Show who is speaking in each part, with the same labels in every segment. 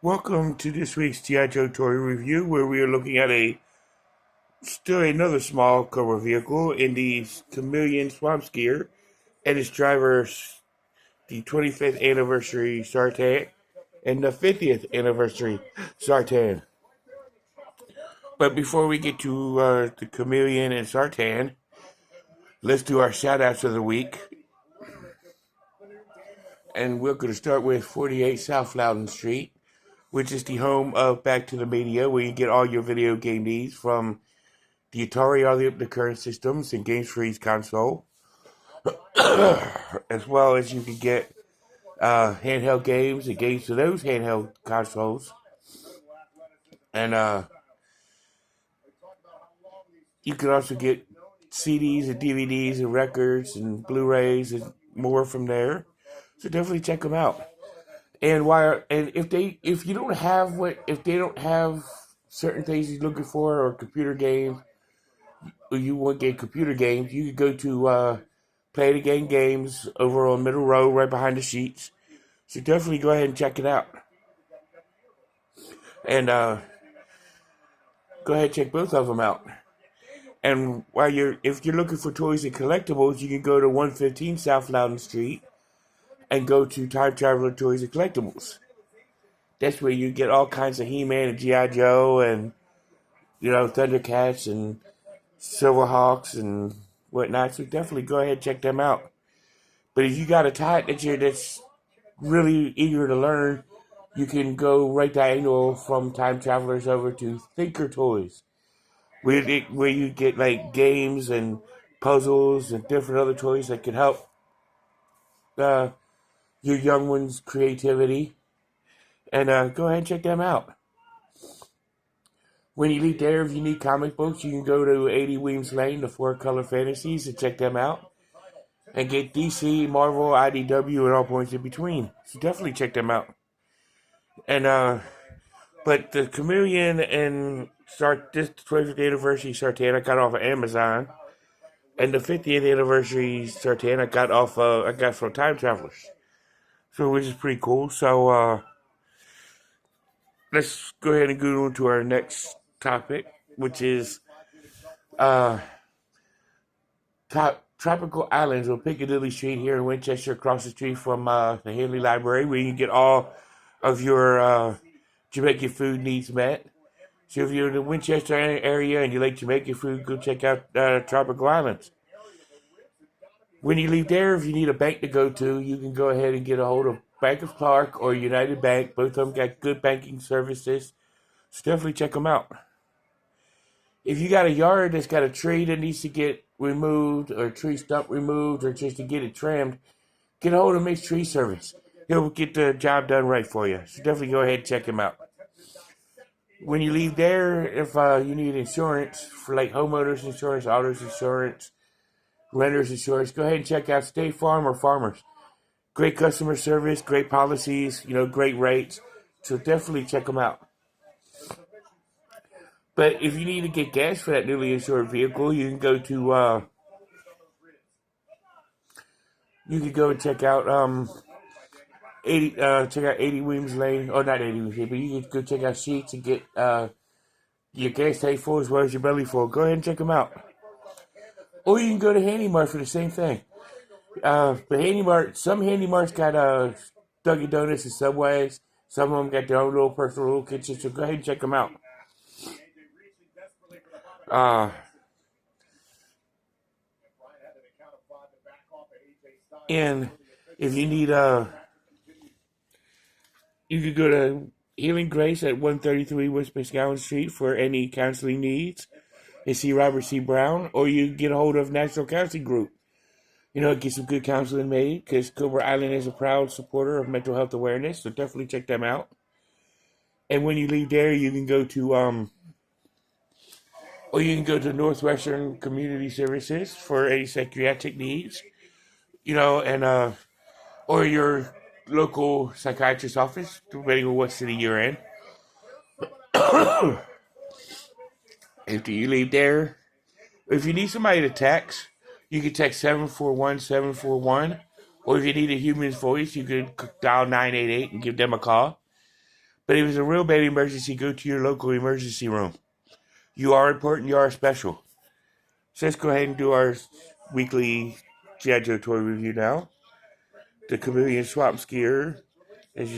Speaker 1: Welcome to this week's G.I. Joe toy review, where we are looking at still another small cover vehicle in the Chameleon Swamp Skier and its driver, the 25th anniversary Zartan and the 50th anniversary Zartan. But before we get to the Chameleon and Zartan, let's do our shout outs of the week. And we're going to start with 48 South Loudon Street, which is the home of Back to the Media, where you get all your video game needs from the Atari all the way up to current systems and Games Freeze console, as well as you can get handheld games and games to those handheld consoles. And you can also get CDs and DVDs and records and Blu-rays and more from there. So definitely check them out. And if they don't have certain things you're looking for or computer games, or you want to get computer games, you can go to Play the Game Games over on Middle Row, right behind the sheets. So definitely go ahead and check it out. And go ahead and check both of them out. And if you're looking for toys and collectibles, you can go to 115 South Loudon Street and go to Time Traveler Toys and Collectibles. That's where you get all kinds of He-Man and G.I. Joe and, Thundercats and Silverhawks and whatnot. So definitely go ahead and check them out. But if you got a tot that's really eager to learn, you can go right diagonal from Time Travelers over to Thinker Toys, where you get like games and puzzles and different other toys that can help your young ones' creativity. And go ahead and check them out. When you leave there, if you need comic books, you can go to 80 Weems Lane, the Four Color Fantasies, and check them out. And get DC, Marvel, IDW, and all points in between. So definitely check them out. And but the Chameleon and this 25th anniversary Zartan I got off of Amazon, and the 50th anniversary Zartan I got from Time Travelers. So which is pretty cool. So let's go ahead and go on to our next topic, which is Tropical Islands on Piccadilly Street here in Winchester, across the street from the Hanley Library, where you can get all of your Jamaican food needs met. So if you're in the Winchester area and you like Jamaican food, go check out Tropical Islands. When you leave there, if you need a bank to go to, you can go ahead and get a hold of Bank of Clark or United Bank. Both of them got good banking services. So definitely check them out. If you got a yard that's got a tree that needs to get removed or a tree stump removed or just to get it trimmed, get a hold of Mixed Tree Service. He'll get the job done right for you. So definitely go ahead and check him out. When you leave there, if you need insurance for like homeowners insurance, autos insurance, renters insurance, go ahead and check out State Farm or Farmers. Great customer service, great policies, great rates. So definitely check them out. But if you need to get gas for that newly insured vehicle, you can go to you can go and check out 80 Williams Lane, or not 80 Williams Lane, but you can go check out Sheets and get your gas tank full as well as your belly full. Go ahead and check them out. Or you can go to Handy Mart for the same thing. But some Handy Marts got Dunkin' Donuts and Subways. Some of them got their own little personal little kitchen, so go ahead and check them out. And if you need you could go to Healing Grace at 133 West Pascowan Street for any counseling needs and see Robert C. Brown, or you can get a hold of National Counseling Group. Get some good counseling made, because Cobra Island is a proud supporter of mental health awareness, so definitely check them out. And when you leave there, you can go to or you can go to Northwestern Community Services for any psychiatric needs, and or your local psychiatrist's office, depending on what city you're in. After you leave there, if you need somebody to text, you can text 741-741. Or if you need a human's voice, you can dial 988 and give them a call. But if it's a real bad emergency, go to your local emergency room. You are important. You are special. So let's go ahead and do our weekly G.I. Joe toy review now. The Chameleon Swamp Skier, as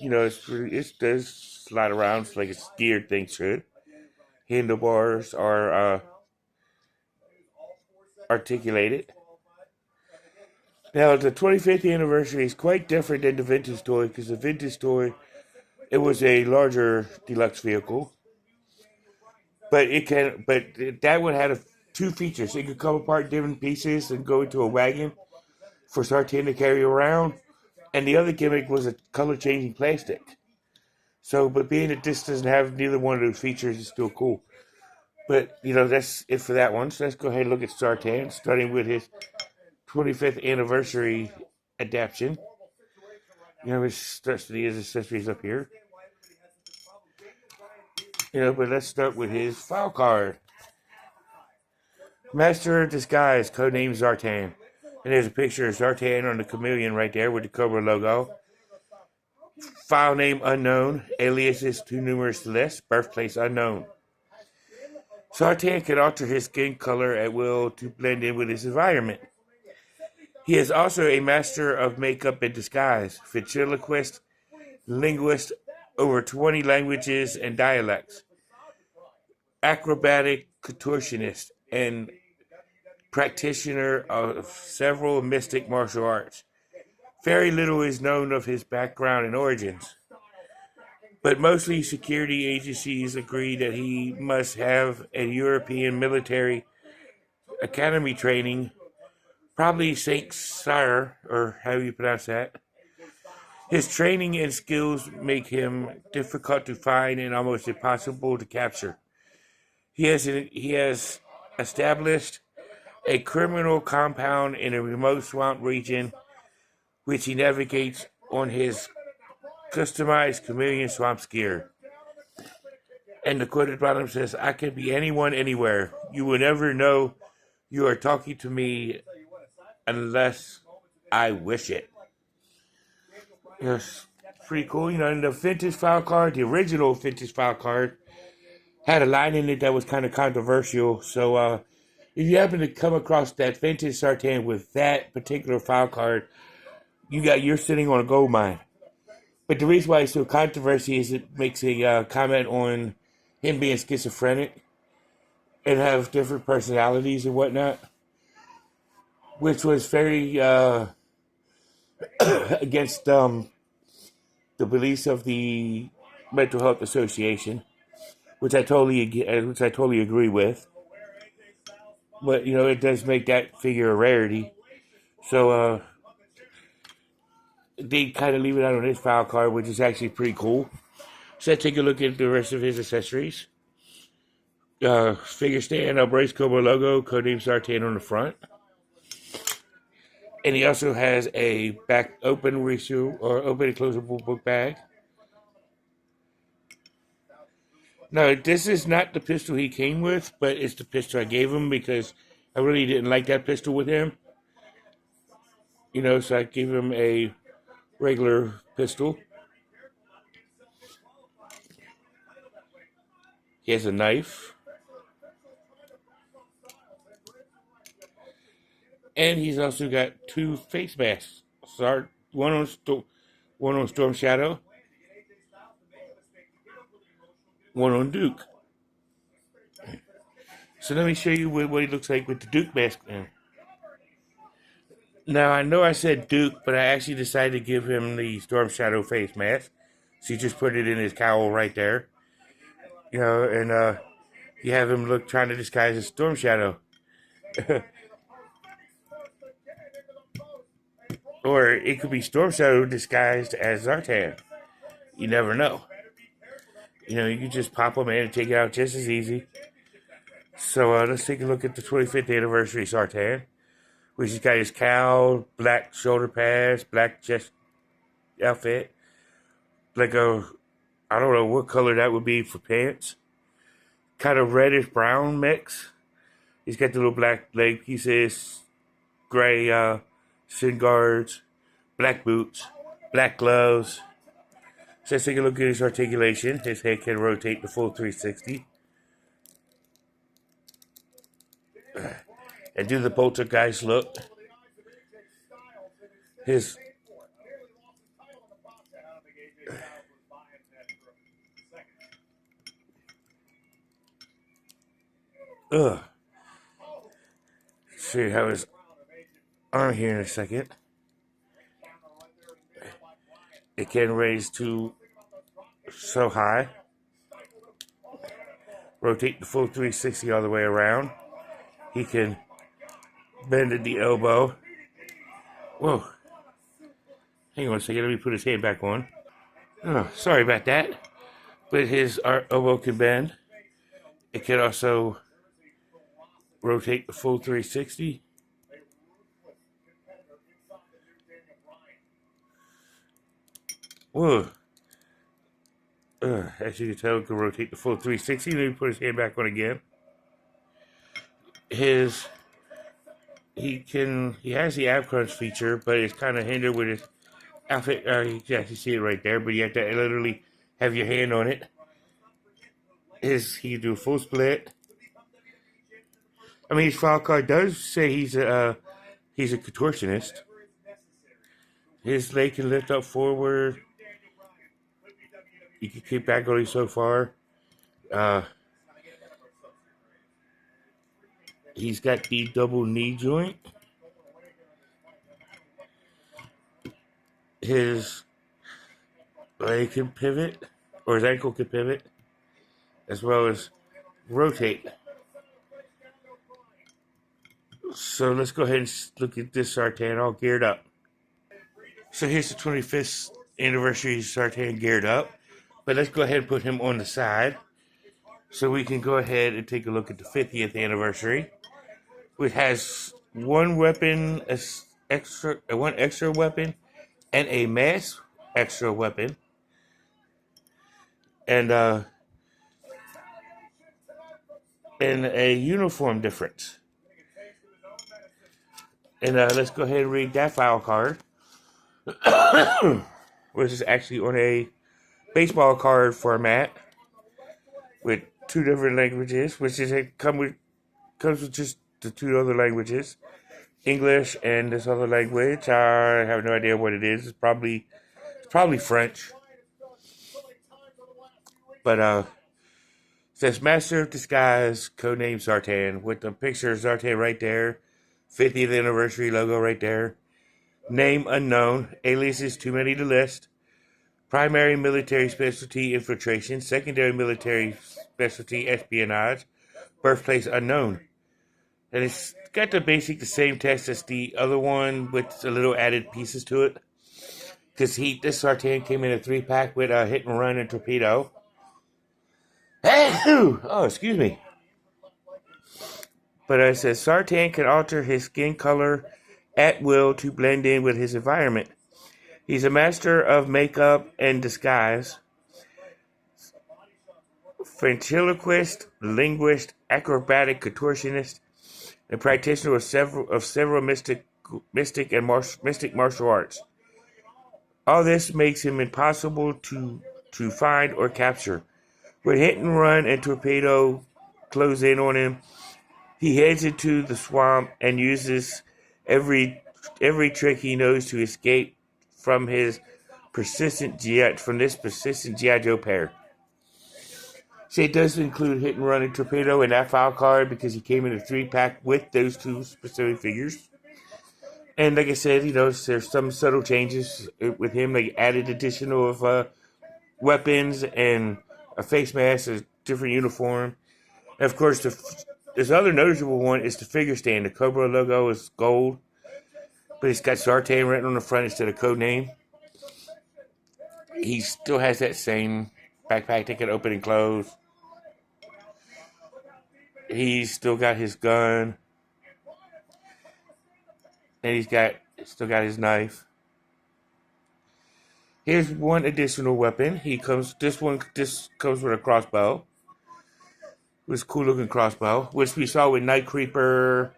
Speaker 1: it does slide around like a skier thing should. Handlebars are articulated. Now, the 25th anniversary is quite different than the vintage toy because the vintage toy, it was a larger deluxe vehicle, but that one had two features. It could come apart in different pieces and go into a wagon for Zartan to carry around, and the other gimmick was a color changing plastic. So, but being that this doesn't have neither one of those features, it's still cool. But that's it for that one. So let's go ahead and look at Zartan, starting with his 25th anniversary adaptation. It starts to his accessories up here. But let's start with his file card. Master of Disguise, codename Zartan. And there's a picture of Zartan on the chameleon right there with the Cobra logo. File name unknown. Aliases too numerous to list. Birthplace unknown. Zartan can alter his skin color at will to blend in with his environment. He is also a master of makeup and disguise, ventriloquist, linguist, over 20 languages and dialects, acrobatic contortionist, and practitioner of several mystic martial arts. Very little is known of his background and origins, but mostly security agencies agree that he must have a European military academy training, probably St. Cyr, or how you pronounce that. His training and skills make him difficult to find and almost impossible to capture. He has established a criminal compound in a remote swamp region, which he navigates on his customized chameleon swamp skier. And the quote at the bottom says, "I can be anyone, anywhere. You will never know you are talking to me unless I wish it." It's pretty cool. In the vintage file card, the original vintage file card, had a line in it that was kind of controversial. So if you happen to come across that vintage Zartan with that particular file card, you're sitting on a gold mine. But the reason why it's so controversial is it makes a comment on him being schizophrenic and have different personalities and whatnot, which was very against the beliefs of the Mental Health Association, which I totally agree with. But it does make that figure a rarity. So they kind of leave it out on his file card, which is actually pretty cool. So let's take a look at the rest of his accessories. Figure stand, Brace Cobra logo, codename Zartan on the front. And he also has a back open and closable book bag. Now, this is not the pistol he came with, but it's the pistol I gave him because I really didn't like that pistol with him. So I gave him a regular pistol. He has a knife. And he's also got two face masks. One on Storm Shadow, one on Duke. So let me show you what he looks like with the Duke mask on. Now, I know I said Duke, but I actually decided to give him the Storm Shadow face mask. So you just put it in his cowl right there. And you have him trying to disguise as Storm Shadow. Or it could be Storm Shadow disguised as Zartan. You never know. You can just pop them in and take it out just as easy. So let's take a look at the 25th anniversary Zartan, which has got his cowl, black shoulder pads, black chest outfit, I don't know what color that would be for pants, kind of reddish brown mix. He's got the little black leg pieces, gray shin guards, black boots, black gloves. So let's take a look at his articulation. His head can rotate the full 360. And do the poltergeist look. His show you how his arm here in a second. It can raise to so high. Rotate the full 360 all the way around. He can bend at the elbow. Whoa. Hang on a second, let me put his hand back on. Oh, sorry about that. But his elbow can bend. It can also rotate the full 360. Whoa. As you can tell, it can rotate the full 360. Let me put his hand back on again. He has the ab crunch feature, but it's kind of hindered with his outfit. You can actually see it right there, but you have to literally have your hand on it. He can do a full split. I mean, his file card does say he's a contortionist. His leg can lift up forward. You can keep back only so far. He's got the double knee joint. His leg can pivot, or his ankle can pivot, as well as rotate. So let's go ahead and look at this Zartan all geared up. So here's the 25th anniversary Zartan geared up. But let's go ahead and put him on the side so we can go ahead and take a look at the 50th anniversary, which has one extra weapon and a mass extra weapon, and a uniform difference. And let's go ahead and read that file card, which is actually on a baseball card format with two different languages, which is comes with just the two other languages, English and this other language. I have no idea what it is. It's probably French. But says Master of Disguise, codename Zartan, with the picture of Zartan right there, 50th anniversary logo right there. Name unknown, aliases too many to list. Primary military specialty infiltration, secondary military specialty espionage, birthplace unknown. And it's got the same text as the other one with a little added pieces to it. Because this Zartan came in a 3-pack with a hit and run and torpedo. Oh, excuse me. But it says Zartan can alter his skin color at will to blend in with his environment. He's a master of makeup and disguise, ventriloquist, linguist, acrobatic contortionist, and practitioner of several mystic martial arts. All this makes him impossible to find or capture. When hit and run and torpedo close in on him, he heads into the swamp and uses every trick he knows to escape from this persistent G.I. Joe pair. See, it does include hit and run and torpedo in that file card because he came in a 3-pack with those two specific figures. And like I said, there's some subtle changes with him. They added additional of weapons and a face mask, a different uniform. And of course, this other noticeable one is the figure stand. The Cobra logo is gold, but it's got Zartan written on the front instead of codename. He still has that same backpack that can open and close. He's still got his gun. And he's still got his knife. Here's one additional weapon. This comes with a crossbow. This cool looking crossbow, which we saw with Night Creeper,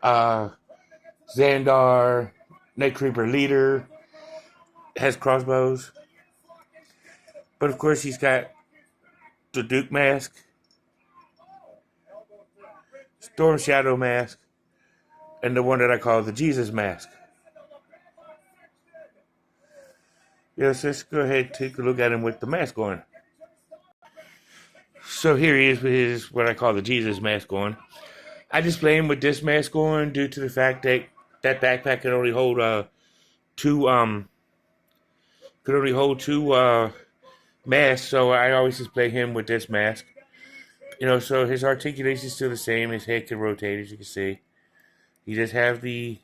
Speaker 1: Xandar, Night Creeper Leader has crossbows. But of course, he's got the Duke mask, Storm Shadow mask, and the one that I call the Jesus mask. Yes, let's go ahead and take a look at him with the mask on. So here he is with his, what I call the Jesus mask on. I display him with this mask on due to the fact that that backpack can only hold two masks, so I always display him with this mask. You know, so his articulation is still the same. His head can rotate, as you can see. He does have the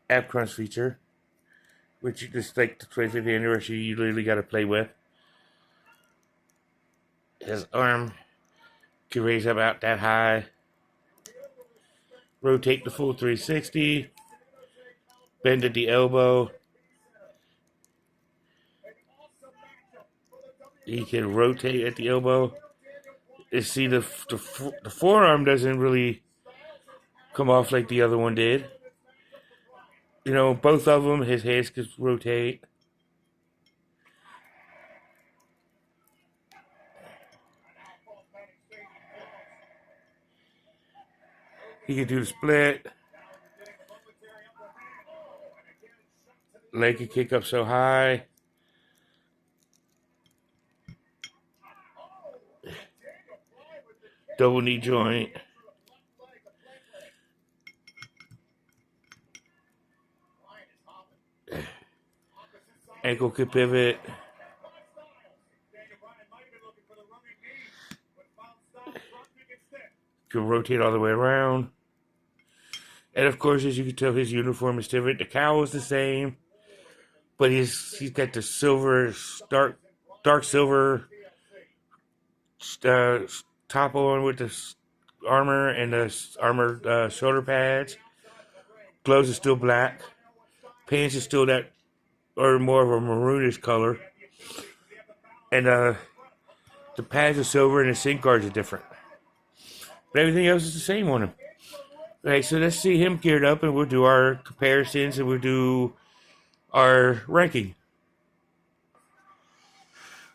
Speaker 1: ab crunch feature, which you just like the 25th anniversary, you literally got to play with. His arm can raise about that high. Rotate the full 360. Bend at the elbow. He can rotate at the elbow. You see the forearm doesn't really come off like the other one did. You know, both of them, his heads could rotate. He can do the split. Leg can kick up so high. Double knee joint. Ankle can pivot. Can rotate all the way around. And of course, as you can tell, his uniform is different. The cowl is the same, but he's got the silver, dark silver top on with the armor and the armor shoulder pads. Gloves are still black. Pants are still that, or more of a maroonish color. And the pads are silver and the sync guards are different. But everything else is the same on him. Okay, so let's see him geared up, and we'll do our comparisons, and we'll do our ranking.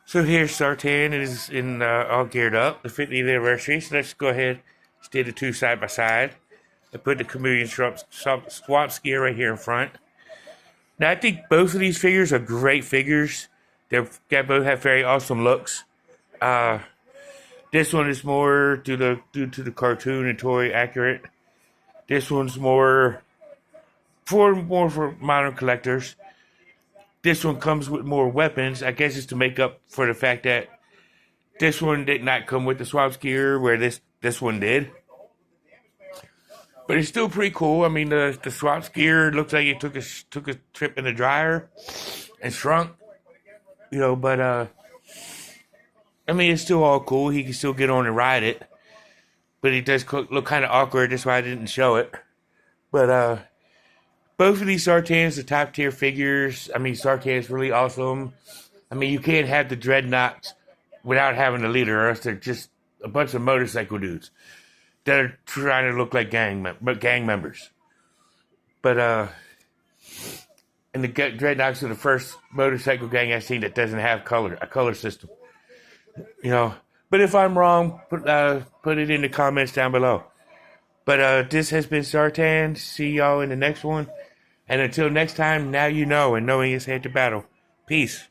Speaker 1: So here's Zartan. It is in all geared up, the 50th anniversary. So let's go ahead, stay the two side by side. I put the Chameleon swamp skier right here in front. Now I think both of these figures are great figures. They both have very awesome looks. This one is more due to the cartoon and toy accurate. This one's more for modern collectors. This one comes with more weapons. I guess it's to make up for the fact that this one did not come with the swamp skier, where this one did. But it's still pretty cool. I mean, the swamp skier looks like it took a trip in the dryer and shrunk. You know, but I mean, it's still all cool. He can still get on and ride it. But it does look kind of awkward. That's why I didn't show it. But both of these Zartans are top tier figures. I mean, Zartan's really awesome. I mean, you can't have the Dreadnoughts without having a leader, or else they're just a bunch of motorcycle dudes that are trying to look like gang members. But and the Dreadnoughts are the first motorcycle gang I've seen that doesn't have a color system. You know, but if I'm wrong, put it in the comments down below. But this has been Zartan. See y'all in the next one. And until next time, now you know, and knowing is head to battle. Peace.